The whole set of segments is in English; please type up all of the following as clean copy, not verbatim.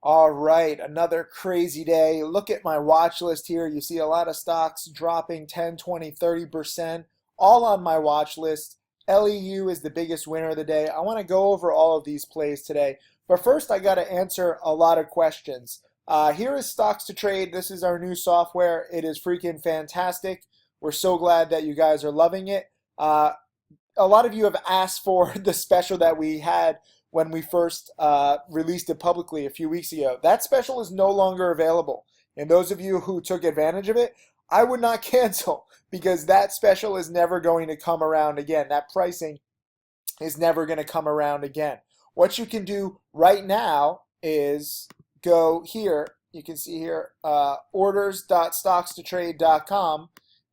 All right, another crazy day. Look at my watch list here. You see a lot of stocks dropping 10, 20, 30%, all on my watch list. LEU is the biggest winner of the day. I want to go over all of these plays today. But first, I got to answer a lot of questions. Here is Stocks to Trade. This is our new software. It is freaking fantastic. We're so glad that you guys are loving it. A lot of you have asked for the special that we had when we first released it publicly a few weeks ago. That special is no longer available. And those of you who took advantage of it, I would not cancel because that special is never going to come around again. That pricing is never going to come around again. What you can do right now is go here. You can see here orders.stockstotrade.com,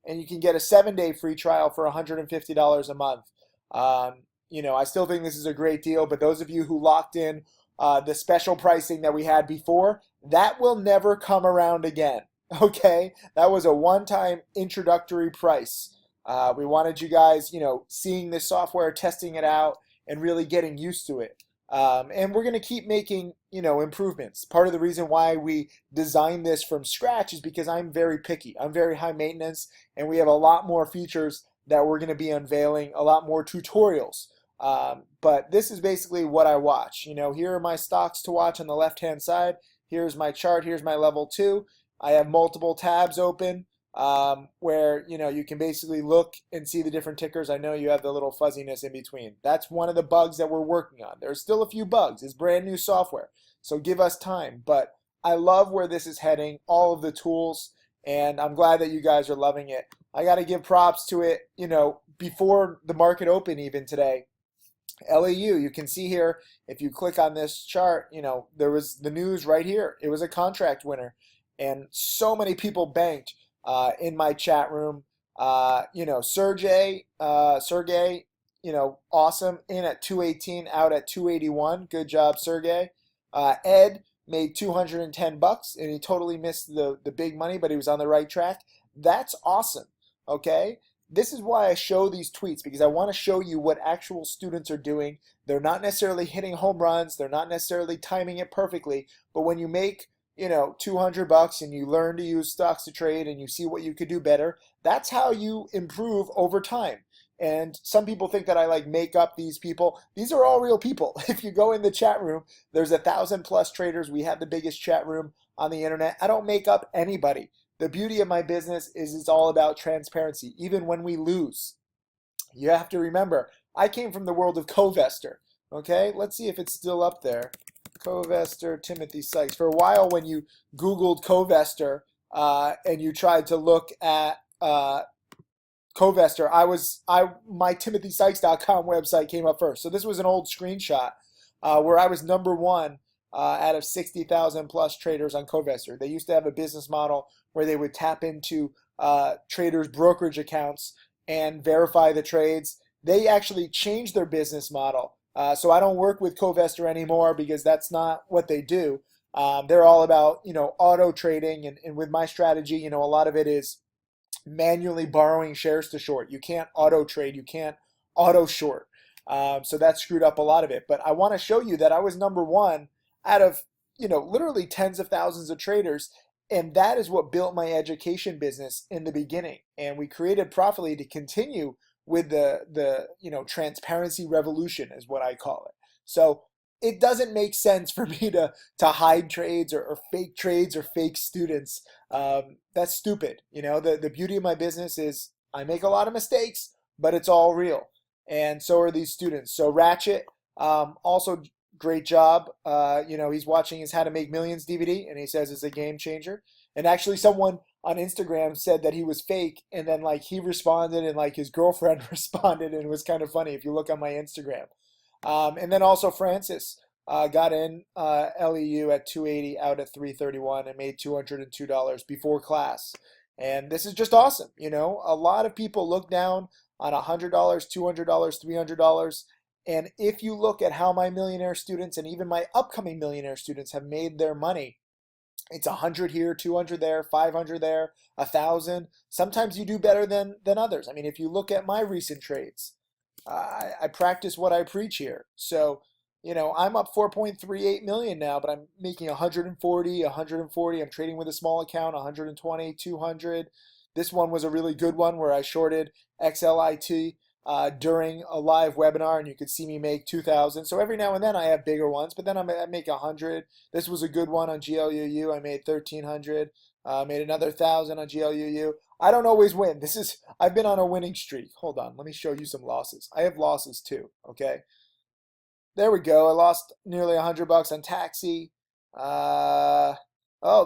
and you can get a 7-day free trial for $150 a month. I still think this is a great deal, but those of you who locked in the special pricing that we had before, that will never come around again. Okay, that was a one-time introductory price. We wanted you guys, seeing this software, testing it out, and really getting used to it. And we're going to keep making, improvements. Part of the reason why we designed this from scratch is because I'm very picky. I'm very high maintenance, and we have a lot more features that we're going to be unveiling, a lot more tutorials. But this is basically what I watch. Here are my stocks to watch on the left-hand side. Here's my chart. Here's my level 2. I have multiple tabs open where, you can basically look and see the different tickers. I know you have the little fuzziness in between. That's one of the bugs that we're working on. There's still a few bugs. It's brand new software, so give us time. But I love where this is heading, all of the tools, and I'm glad that you guys are loving it. I got to give props to it, before the market open even today. LEU, you can see here, if you click on this chart, there was the news right here. It was a contract winner, and so many people banked in my chat room. Sergey, awesome, in at 218, out at 281. Good job, Sergey. Ed made 210 bucks, and he totally missed the big money, but he was on the right track. That's awesome. Okay, this is why I show these tweets, because I want to show you what actual students are doing. They're not necessarily hitting home runs, they're not necessarily timing it perfectly, but when you make 200 bucks and you learn to use stocks to trade and you see what you could do better, that's how you improve over time. And some people think that I make up these people. These are all real people. If you go in the chat room, there's 1,000+ traders. We have the biggest chat room on the internet. I don't make up anybody. The beauty of my business is it's all about transparency. Even when we lose, you have to remember, I came from the world of Covestor. Okay, let's see if it's still up there. Covestor, Timothy Sykes. For a while, when you Googled Covestor and you tried to look at Covestor, my TimothySykes.com website came up first. So this was an old screenshot where I was number one out of 60,000+ traders on Covestor. They used to have a business model where they would tap into traders' brokerage accounts and verify the trades. They actually changed their business model. So I don't work with Covestor anymore because that's not what they do. They're all about, auto trading. And with my strategy, a lot of it is manually borrowing shares to short. You can't auto trade. You can't auto short. So that screwed up a lot of it. But I want to show you that I was number one out of, literally tens of thousands of traders. And that is what built my education business in the beginning. And we created Profitly to continue with the transparency revolution is what I call it. So it doesn't make sense for me to hide trades or fake trades or fake students. That's stupid. The beauty of my business is I make a lot of mistakes, but it's all real. And so are these students. So Ratchet, also great job. He's watching his How to Make Millions DVD, and he says it's a game changer. And actually someone on Instagram said that he was fake, and then he responded, and his girlfriend responded, and it was kind of funny if you look on my Instagram. And then also Francis got in LEU at 280, out at 331, and made $202 before class. And this is just awesome. A lot of people look down on $100, $200, $300. And if you look at how my millionaire students and even my upcoming millionaire students have made their money, it's 100 here, 200 there, 500 there, 1,000. Sometimes you do better than others. I mean, if you look at my recent trades, I practice what I preach here. So I'm up 4.38 million now, but I'm making 140, 140. I'm trading with a small account, 120, 200. This one was a really good one where I shorted XLIT during a live webinar, and you could see me make 2,000. So every now and then I have bigger ones, but then I make 100. This was a good one on GLUU. I made 1,300. Made another 1,000 on GLUU. I don't always win. I've been on a winning streak. Hold on, let me show you some losses. I have losses too. Okay. There we go. I lost nearly $100 on taxi. Oh,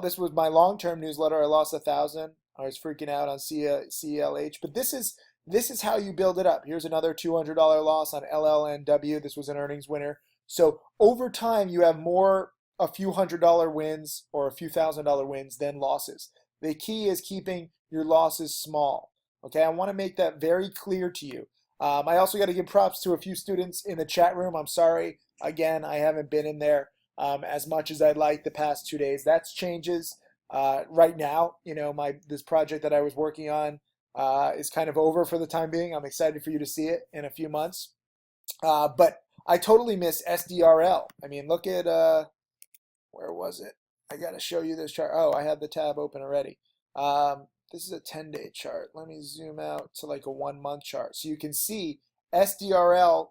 this was my long-term newsletter. I lost 1,000. I was freaking out on CLH, but this is how you build it up. Here's another $200 loss on LLNW. This was an earnings winner. So over time, you have a few $100 wins or a few $1,000 wins than losses. The key is keeping your losses small. Okay, I want to make that very clear to you. I also got to give props to a few students in the chat room. I'm sorry, again, I haven't been in there as much as I'd like the past 2 days. That's changes right now. This project that I was working on is kind of over for the time being. I'm excited for you to see it in a few months. But I totally miss SDRL. I mean, look at, where was it? I got to show you this chart. Oh, I had the tab open already. This is a 10-day chart. Let me zoom out to like a 1-month chart. So you can see SDRL,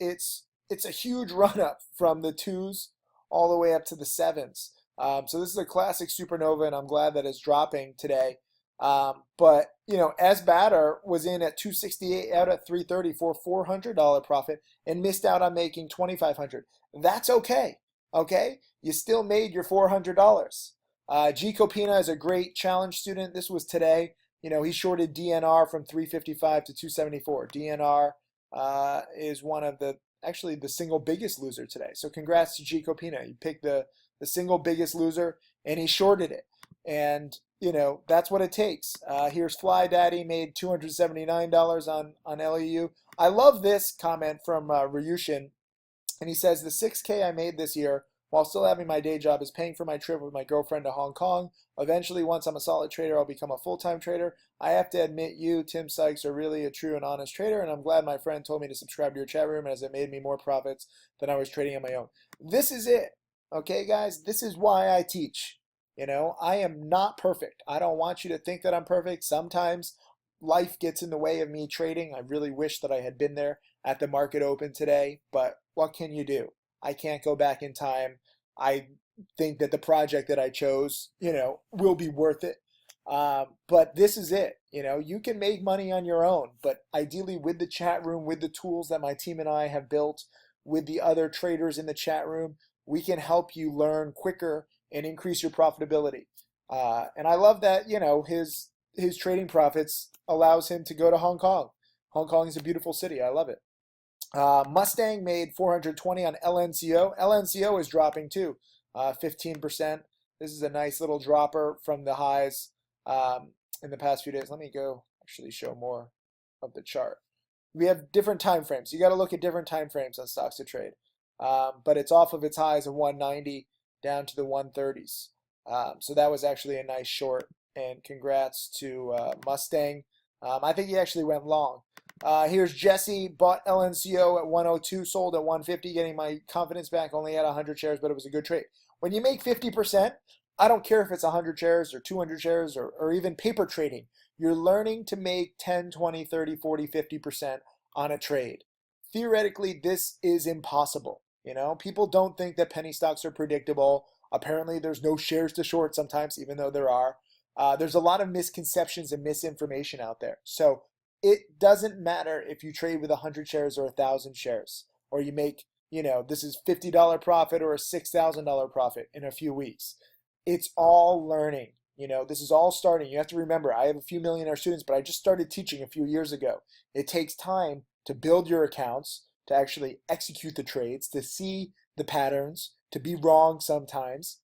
it's a huge run up from the 2s all the way up to the 7s. So this is a classic supernova, and I'm glad that it's dropping today. But S-Batter was in at 268 out at 330 for $400 profit and missed out on making 2,500. That's okay. Okay, you still made your $400. G Copina is a great challenge student. This was today. He shorted DNR from 355 to 274. DNR is one of actually the single biggest loser today. So congrats to G Copina. He picked the single biggest loser and he shorted it. And that's what it takes. Here's Fly Daddy, made $279 on LEU. I love this comment from Ryushin. And he says, the 6K I made this year while still having my day job is paying for my trip with my girlfriend to Hong Kong. Eventually, once I'm a solid trader, I'll become a full-time trader. I have to admit, you, Tim Sykes, are really a true and honest trader, and I'm glad my friend told me to subscribe to your chat room as it made me more profits than I was trading on my own. This is it. Okay, guys? This is why I teach. I am not perfect. I don't want you to think that I'm perfect. Sometimes life gets in the way of me trading. I really wish that I had been there at the market open today, but what can you do? I can't go back in time. I think that the project that I chose, will be worth it. But this is it. You can make money on your own, but ideally with the chat room, with the tools that my team and I have built, with the other traders in the chat room, we can help you learn quicker and increase your profitability. And I love that, his trading profits allows him to go to Hong Kong. Hong Kong is a beautiful city. I love it. Mustang made 420 on LNCO. LNCO is dropping too, 15%. This is a nice little dropper from the highs in the past few days. Let me go actually show more of the chart. We have different time frames. You got to look at different time frames on StocksToTrade. But it's off of its highs of 190 down to the 130s. So that was actually a nice short. And congrats to Mustang. I think he actually went long. Here's Jesse, bought LNCO at 102, sold at 150, getting my confidence back. Only had 100 shares, but it was a good trade. When you make 50%, I don't care if it's 100 shares or 200 shares or even paper trading. You're learning to make 10, 20, 30, 40, 50% on a trade. Theoretically, this is impossible. People don't think that penny stocks are predictable. Apparently, there's no shares to short sometimes, even though there are. There's a lot of misconceptions and misinformation out there. So it doesn't matter if you trade with 100 shares or 1,000 shares, or you make, this is $50 profit or a $6,000 profit in a few weeks. It's all learning. This is all starting. You have to remember, I have a few millionaire students, but I just started teaching a few years ago. It takes time to build your accounts, to actually execute the trades, to see the patterns, to be wrong sometimes,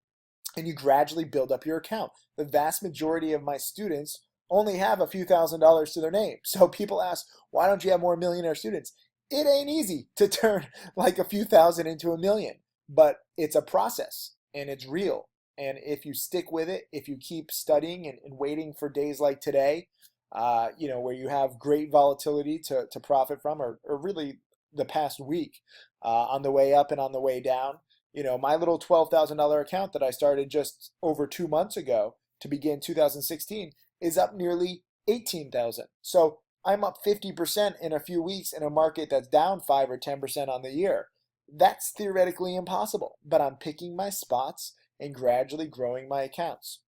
and you gradually build up your account. The vast majority of my students only have a few $1,000s to their name. So people ask, why don't you have more millionaire students? It ain't easy to turn like a few thousand into a million, but it's a process and it's real. And if you stick with it, if you keep studying and waiting for days like today, where you have great volatility to profit from, or really the past week, on the way up and on the way down. My little $12,000 account that I started just over 2 months ago to begin 2016 is up nearly 18,000. So I'm up 50% in a few weeks in a market that's down 5 or 10% on the year. That's theoretically impossible, but I'm picking my spots and gradually growing my accounts.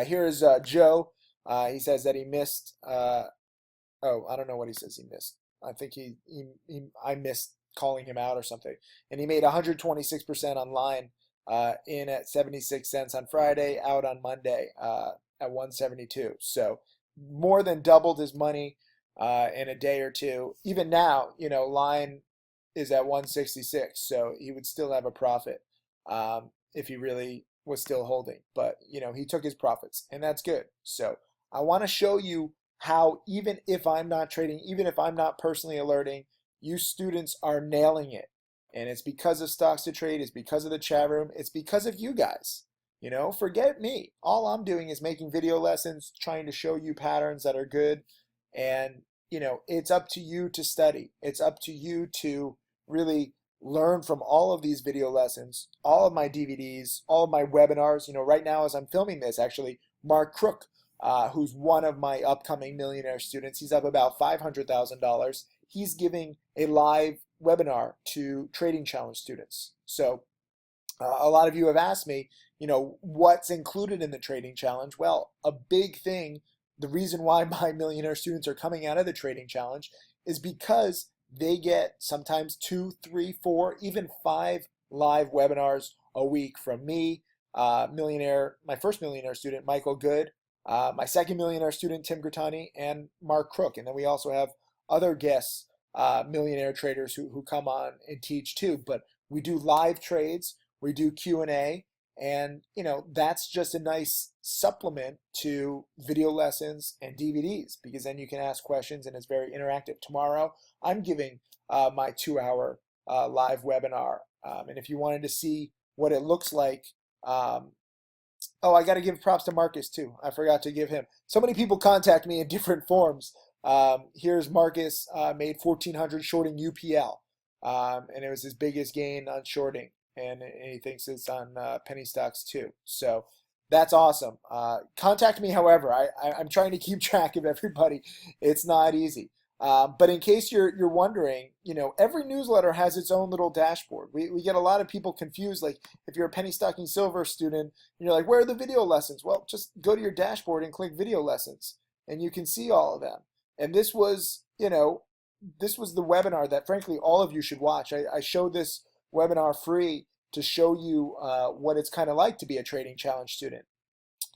Here is Joe. He says that he missed. Oh, I don't know what he says he missed. I think I missed calling him out or something. And he made 126% online, in at 76 cents on Friday, out on Monday at 172. So more than doubled his money in a day or two. Even now, line is at 166, so he would still have a profit if he really was still holding. But he took his profits, and that's good. So I want to show you how, even if I'm not trading, even if I'm not personally alerting, you students are nailing it. And it's because of Stocks to Trade, it's because of the chat room, it's because of you guys. Forget me. All I'm doing is making video lessons, trying to show you patterns that are good. And, it's up to you to study. It's up to you to really learn from all of these video lessons, all of my DVDs, all of my webinars. Right now as I'm filming this, actually, Mark Crook, who's one of my upcoming millionaire students, he's up about $500,000. He's giving a live webinar to Trading Challenge students. So a lot of you have asked me, what's included in the Trading Challenge? Well, a big thing, the reason why my millionaire students are coming out of the Trading Challenge is because they get sometimes 2, 3, 4, even 5 live webinars a week from me, my first millionaire student, Michael Good, my second millionaire student, Tim Grattani, and Mark Crook. And then we also have other guests, millionaire traders who come on and teach too. But we do live trades, we do Q&A, and that's just a nice supplement to video lessons and DVDs, because then you can ask questions and it's very interactive. Tomorrow I'm giving my 2-hour live webinar, and if you wanted to see what it looks like, oh, I got to give props to Marcus too. I forgot to give him. So many people contact me in different forms. Here's Marcus, made 1,400 shorting UPL, and it was his biggest gain on shorting, and he thinks it's on penny stocks too. So that's awesome. Contact me, however. I'm trying to keep track of everybody. It's not easy. But in case you're wondering, every newsletter has its own little dashboard. We get a lot of people confused. Like if you're a penny stocking silver student, you're like, where are the video lessons? Well, just go to your dashboard and click video lessons, and you can see all of them. And this was the webinar that frankly all of you should watch. I showed this webinar free to show you what it's kind of like to be a Trading Challenge student.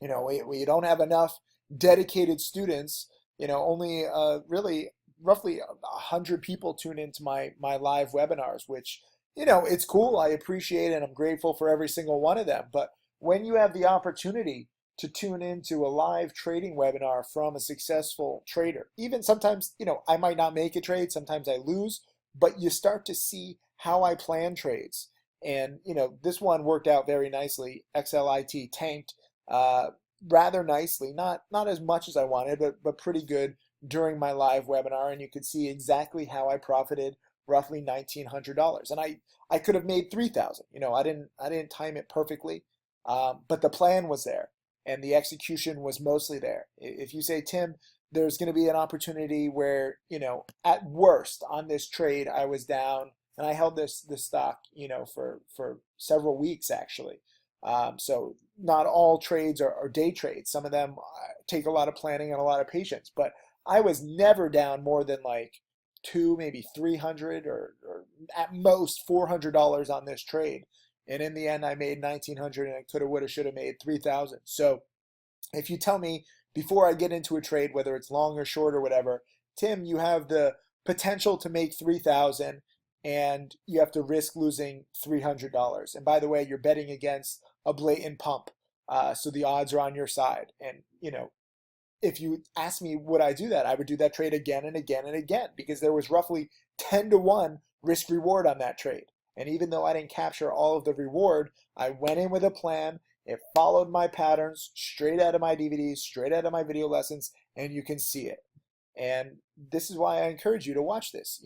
We don't have enough dedicated students. Only really roughly 100 people tune into my live webinars, which it's cool. I appreciate it, and I'm grateful for every single one of them. But when you have the opportunity to tune into a live trading webinar from a successful trader, even sometimes I might not make a trade, sometimes I lose, but you start to see how I plan trades. And this one worked out very nicely. XLIT tanked rather nicely, not as much as I wanted, but pretty good during my live webinar, and you could see exactly how I profited roughly $1,900. And I could have made 3,000. I didn't time it perfectly, but the plan was there and the execution was mostly there. If you say, Tim, there's going to be an opportunity where at worst on this trade I was down, and I held this stock for several weeks actually. So not all trades are day trades. Some of them take a lot of planning and a lot of patience, but I was never down more than like maybe 300 or at most $400 on this trade. And in the end, I made 1,900, and I coulda, woulda, shoulda made 3,000. So if you tell me before I get into a trade, whether it's long or short or whatever, Tim, you have the potential to make 3,000 and you have to risk losing $300. And by the way, you're betting against a blatant pump. So the odds are on your side. And, if you ask me would I do that, I would do that trade again and again and again, because there was roughly 10 to 1 risk reward on that trade. And even though I didn't capture all of the reward, I went in with a plan. It followed my patterns straight out of my DVDs, straight out of my video lessons, and you can see it. And this is why I encourage you to watch this.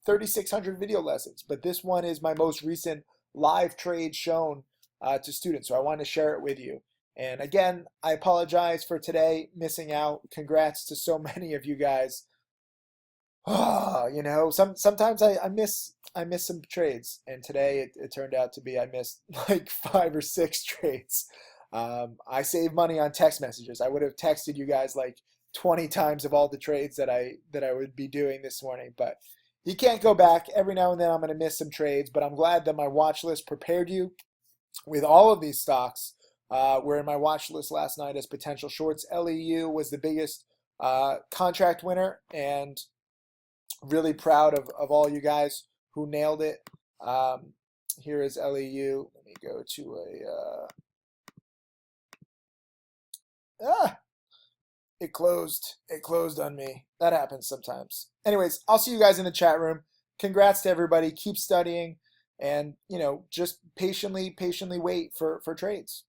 3,600 video lessons, but this one is my most recent live trade shown to students. So I wanted to share it with you. And again, I apologize for today missing out. Congrats to so many of you guys. Sometimes I miss some trades, and today it turned out to be I missed like 5 or 6 trades. I saved money on text messages. I would have texted you guys like 20 times of all the trades that I would be doing this morning, but you can't go back. Every now and then I'm going to miss some trades, but I'm glad that my watch list prepared you with all of these stocks. Were in my watch list last night as potential shorts. LEU was the biggest contract winner, and really proud of all you guys who nailed it. Here is LEU. Let me go to it closed. It closed on me. That happens sometimes. Anyways, I'll see you guys in the chat room. Congrats to everybody. Keep studying, and just patiently wait for trades.